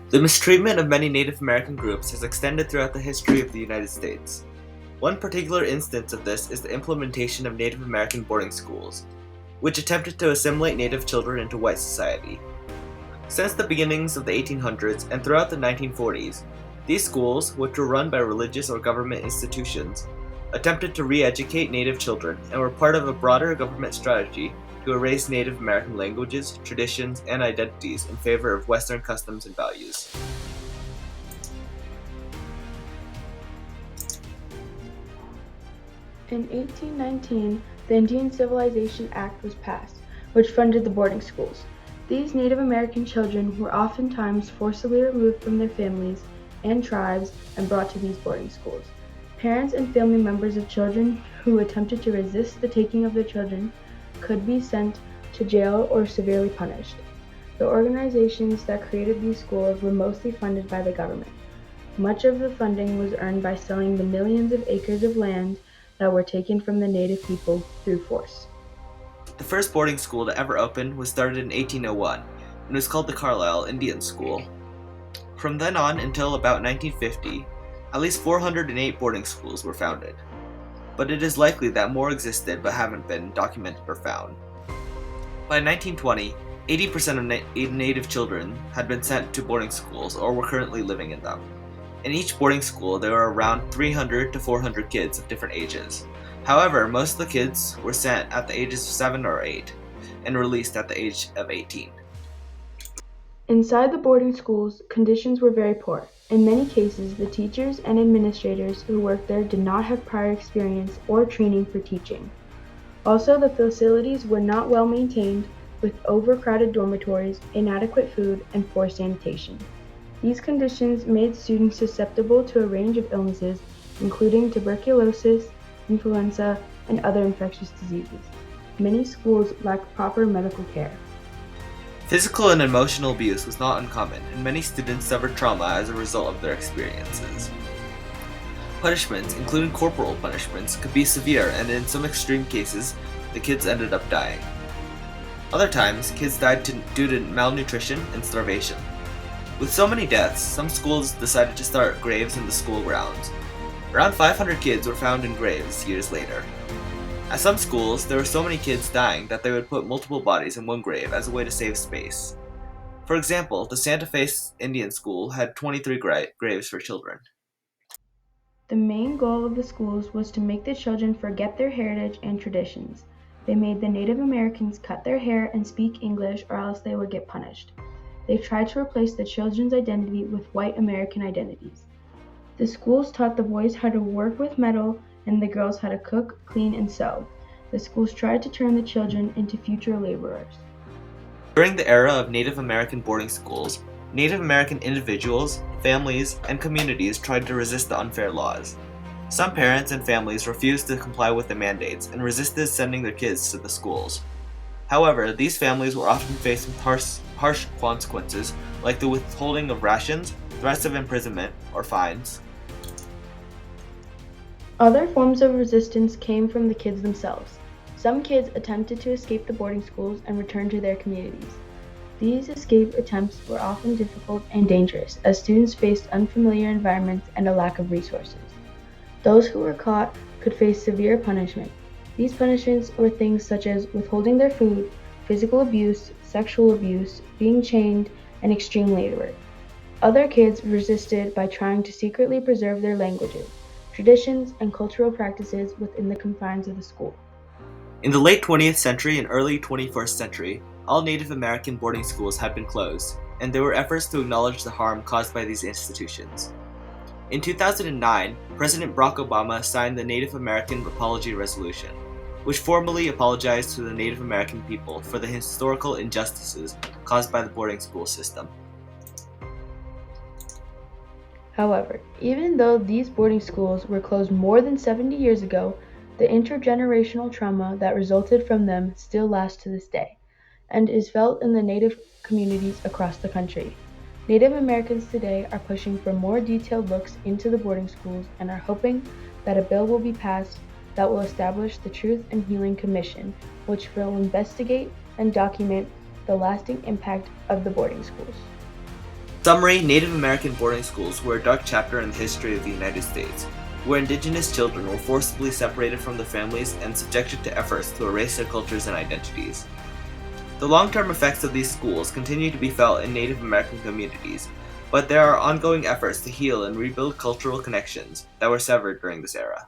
The mistreatment of many Native American groups has extended throughout the history of the United States. One particular instance of this is the implementation of Native American boarding schools, which attempted to assimilate Native children into white society. Since the beginnings of the 1800s and throughout the 1940s, these schools, which were run by religious or government institutions, attempted to re-educate Native children and were part of a broader government strategy to erase Native American languages, traditions, and identities in favor of Western customs and values. In 1819, the Indian Civilization Act was passed, which funded the boarding schools. These Native American children were oftentimes forcibly removed from their families and tribes and brought to these boarding schools. Parents and family members of children who attempted to resist the taking of their children could be sent to jail or severely punished. The organizations that created these schools were mostly funded by the government. Much of the funding was earned by selling the millions of acres of land that were taken from the native people through force. The first boarding school to ever open was started in 1801 and was called the Carlisle Indian School. From then on until about 1950, at least 408 boarding schools were founded, but it is likely that more existed but haven't been documented or found. By 1920, 80% of Native children had been sent to boarding schools or were currently living in them. In each boarding school, there were around 300 to 400 kids of different ages. However, most of the kids were sent at the ages of 7 or 8 and released at the age of 18. Inside the boarding schools, conditions were very poor. In many cases, the teachers and administrators who worked there did not have prior experience or training for teaching. Also, the facilities were not well maintained, with overcrowded dormitories, inadequate food, and poor sanitation. These conditions made students susceptible to a range of illnesses, including tuberculosis, influenza, and other infectious diseases. Many schools lacked proper medical care. Physical and emotional abuse was not uncommon, and many students suffered trauma as a result of their experiences. Punishments, including corporal punishments, could be severe, and in some extreme cases, the kids ended up dying. Other times, kids died due to malnutrition and starvation. With so many deaths, some schools decided to start graves in the school grounds. Around 500 kids were found in graves years later. At some schools, there were so many kids dying that they would put multiple bodies in one grave as a way to save space. For example, the Santa Fe Indian School had 23 graves for children. The main goal of the schools was to make the children forget their heritage and traditions. They made the Native Americans cut their hair and speak English, or else they would get punished. They tried to replace the children's identity with white American identities. The schools taught the boys how to work with metal and the girls how to cook, clean, and sew. The schools tried to turn the children into future laborers. During the era of Native American boarding schools, Native American individuals, families, and communities tried to resist the unfair laws. Some parents and families refused to comply with the mandates and resisted sending their kids to the schools. However, these families were often faced with harsh consequences like the withholding of rations, threats of imprisonment, or fines. Other forms of resistance came from the kids themselves. Some kids attempted to escape the boarding schools and return to their communities. These escape attempts were often difficult and dangerous, as students faced unfamiliar environments and a lack of resources. Those who were caught could face severe punishment. These punishments were things such as withholding their food, physical abuse, sexual abuse, being chained, and extreme labor. Other kids resisted by trying to secretly preserve their languages, traditions, and cultural practices within the confines of the school. In the late 20th century and early 21st century, all Native American boarding schools had been closed, and there were efforts to acknowledge the harm caused by these institutions. In 2009, President Barack Obama signed the Native American Apology Resolution, which formally apologized to the Native American people for the historical injustices caused by the boarding school system. However, even though these boarding schools were closed more than 70 years ago, the intergenerational trauma that resulted from them still lasts to this day, and is felt in the Native communities across the country. Native Americans today are pushing for more detailed looks into the boarding schools and are hoping that a bill will be passed that will establish the Truth and Healing Commission, which will investigate and document the lasting impact of the boarding schools. Summary: Native American boarding schools were a dark chapter in the history of the United States, where indigenous children were forcibly separated from their families and subjected to efforts to erase their cultures and identities. The long-term effects of these schools continue to be felt in Native American communities, but there are ongoing efforts to heal and rebuild cultural connections that were severed during this era.